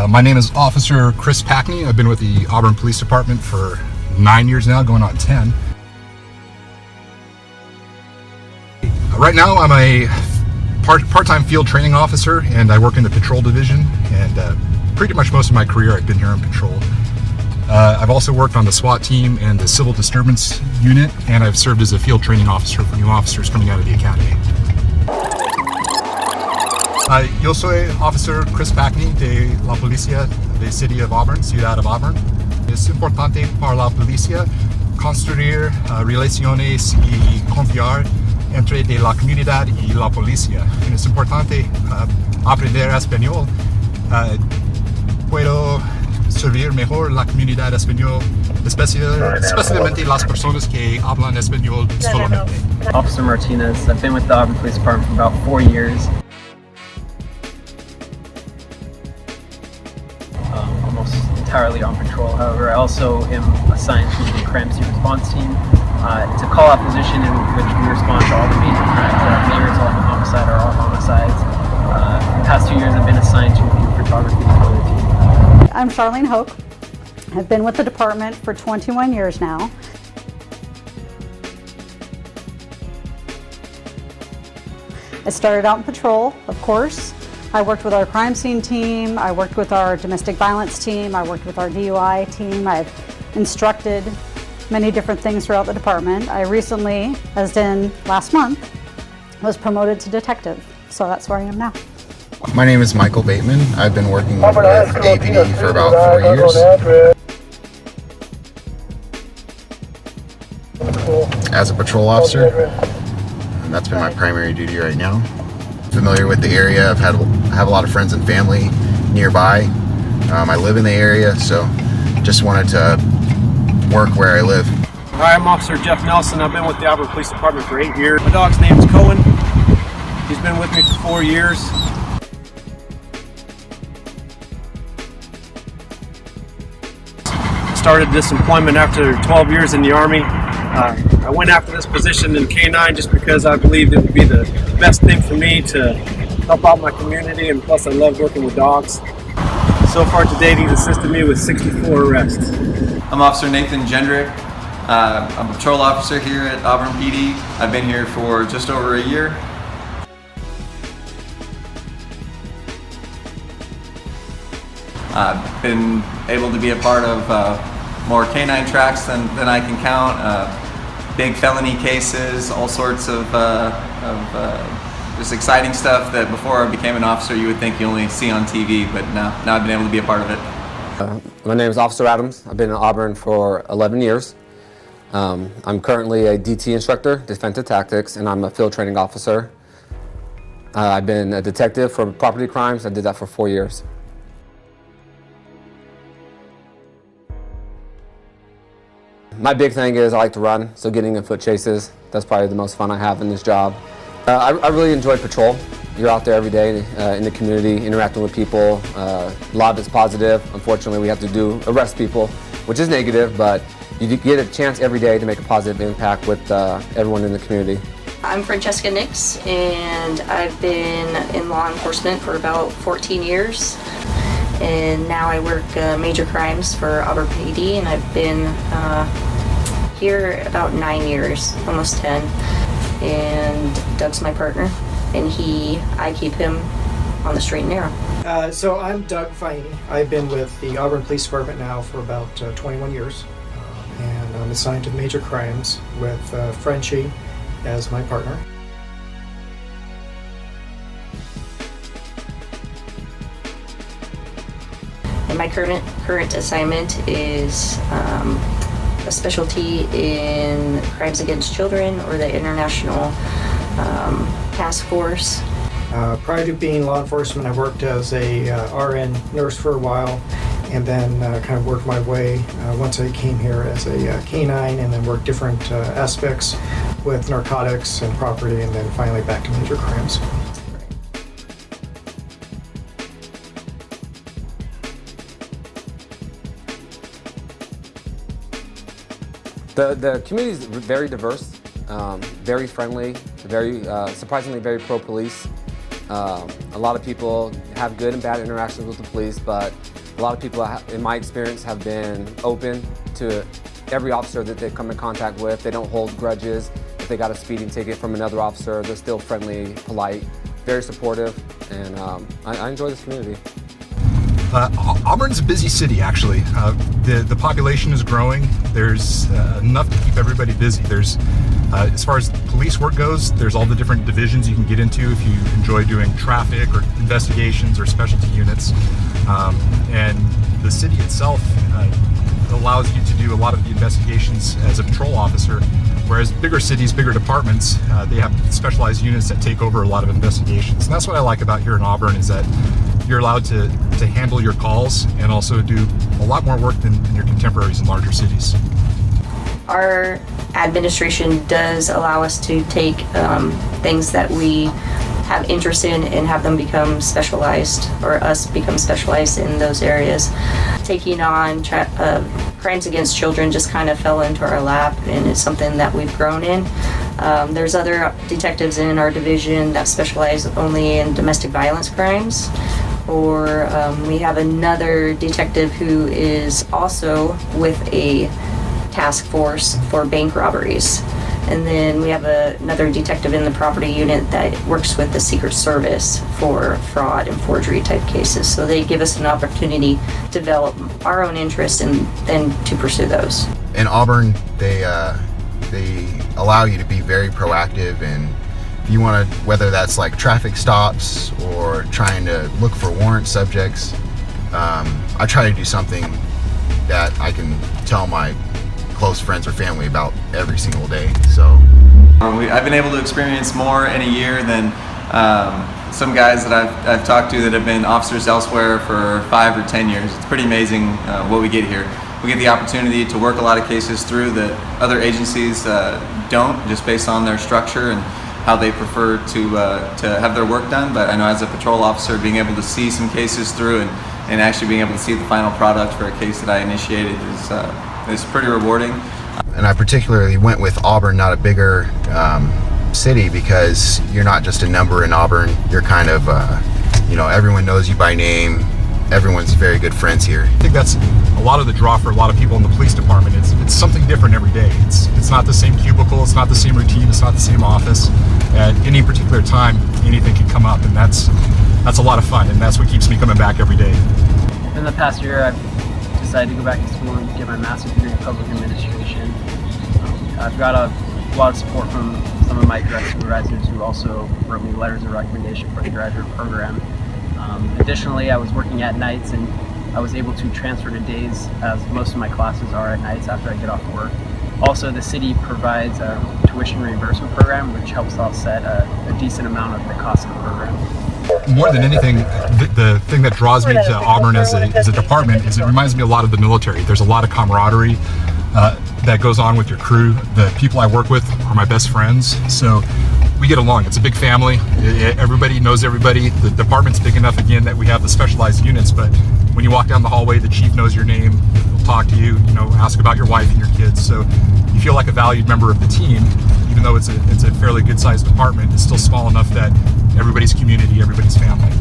My name is Officer Chris Packney. I've been with the Auburn Police Department for 9 years now, going on 10. Right now I'm a part-time field training officer, and I work in the patrol division, and pretty much most of my career I've been here on patrol. I've also worked on the SWAT team and the Civil Disturbance Unit, and I've served as a field training officer for new officers coming out of the academy. Yo soy Officer Chris Packney de la Policía de City of Auburn, Ciudad of Auburn. Es importante para la policía construir relaciones y confiar entre de la comunidad y la policía. Es importante aprender español. Puedo servir mejor la comunidad español, especialmente las personas que hablan español solamente. Officer Martinez. I've been with the Auburn Police Department for about 4 years. Almost entirely on patrol. However, I also am assigned to the crime scene response team. It's a call-out position in which we respond to all the major crimes, major assault and homicide or all homicides. In the past 2 years, I've been assigned to the photography for the team. I'm Charlene Hoke. I've been with the department for 21 years now. I started out in patrol, of course. I worked with our crime scene team, I worked with our domestic violence team, I worked with our DUI team. I've instructed many different things throughout the department. I recently, as in last month, was promoted to detective, so that's where I am now. My name is Michael Bateman. I've been working with APD for about 4 years. As a patrol officer, and that's been my primary duty right now. Familiar with the area. Have a lot of friends and family nearby. I live in the area, so just wanted to work where I live. Hi, I'm Officer Jeff Nelson. I've been with the Auburn Police Department for 8 years. My dog's name is Cohen. He's been with me for 4 years. Started this employment after 12 years in the Army. I went after this position in K-9 just because I believed it would be the best thing for me to help out my community, and plus I love working with dogs. So far to date, he's assisted me with 64 arrests. I'm Officer Nathan Jendrick. I'm a patrol officer here at Auburn PD. I've been here for just over a year. I've been able to be a part of more K-9 tracks than I can count. Big felony cases, all sorts of just exciting stuff that before I became an officer you would think you only see on TV, but now I've been able to be a part of it. My name is Officer Adams. I've been in Auburn for 11 years. I'm currently a DT instructor, defensive tactics, and I'm a field training officer. I've been a detective for property crimes. I did that for 4 years. My big thing is I like to run, so getting in foot chases, that's probably the most fun I have in this job. I really enjoy patrol. You're out there every day in the community, interacting with people. A lot of it's positive. Unfortunately, we have to arrest people, which is negative, but you get a chance every day to make a positive impact with everyone in the community. I'm Francesca Nix, and I've been in law enforcement for about 14 years. And now I work major crimes for Auburn PD, and I've been here about 9 years, almost 10. And Doug's my partner, and I keep him on the straight and narrow. So I'm Doug Fahey. I've been with the Auburn Police Department now for about 21 years, and I'm assigned to major crimes with Frenchie as my partner. And my current assignment is a specialty in crimes against children, or the International Task Force. Prior to being law enforcement, I worked as a RN nurse for a while, and then kind of worked my way once I came here as a K-9, and then worked different aspects with narcotics and property, and then finally back to major crimes. The community is very diverse, very friendly, surprisingly very pro-police. A lot of people have good and bad interactions with the police, but a lot of people, in my experience, have been open to every officer that they come in contact with. They don't hold grudges. If they got a speeding ticket from another officer, they're still friendly, polite, very supportive, and I enjoy this community. Auburn's a busy city, actually. The population is growing. There's enough to keep everybody busy. There's, as far as police work goes, there's all the different divisions you can get into if you enjoy doing traffic or investigations or specialty units. And the city itself allows you to do a lot of the investigations as a patrol officer, whereas bigger cities, bigger departments, they have specialized units that take over a lot of investigations. And that's what I like about here in Auburn, is that you're allowed to handle your calls and also do a lot more work than your contemporaries in larger cities. Our administration does allow us to take things that we have interest in and have them become specialized, or us become specialized in those areas. Taking on crimes against children just kind of fell into our lap, and it's something that we've grown in. There's other detectives in our division that specialize only in domestic violence crimes, or we have another detective who is also with a task force for bank robberies. And then we have another detective in the property unit that works with the Secret Service for fraud and forgery type cases. So they give us an opportunity to develop our own interest and then to pursue those. In Auburn, they allow you to be very proactive, and if you want to, whether that's like traffic stops or trying to look for warrant subjects, I try to do something that I can tell my close friends or family about every single day. So I've been able to experience more in a year than some guys that I've talked to that have been officers elsewhere for 5 or 10 years. It's pretty amazing what we get here. We get the opportunity to work a lot of cases through that other agencies don't, just based on their structure and how they prefer to have their work done. But I know as a patrol officer, being able to see some cases through and actually being able to see the final product for a case that I initiated is pretty rewarding. And I particularly went with Auburn, not a bigger city, because you're not just a number in Auburn. You're kind of, everyone knows you by name. Everyone's very good friends here. I think that's a lot of the draw for a lot of people in the police department. It's something different every day. It's not the same cubicle, it's not the same routine, it's not the same office. At any particular time, anything can come up, and that's a lot of fun, and that's what keeps me coming back every day. In the past year, I've decided to go back to school and get my master's degree in public administration. I've got a lot of support from some of my direct supervisors who also wrote me letters of recommendation for the graduate program. Additionally, I was working at nights, and I was able to transfer to days, as most of my classes are at nights after I get off work. Also, the city provides a tuition reimbursement program, which helps offset a decent amount of the cost of the program. More than anything, the thing that draws me to Auburn as a department is it reminds me a lot of the military. There's a lot of camaraderie that goes on with your crew. The people I work with are my best friends, so we get along. It's a big family. Everybody knows everybody. The department's big enough, again, that we have the specialized units, but when you walk down the hallway, the chief knows your name. He'll talk to you, ask about your wife and your kids. So you feel like a valued member of the team, even though it's a fairly good-sized department. It's still small enough that everybody's community, everybody's family.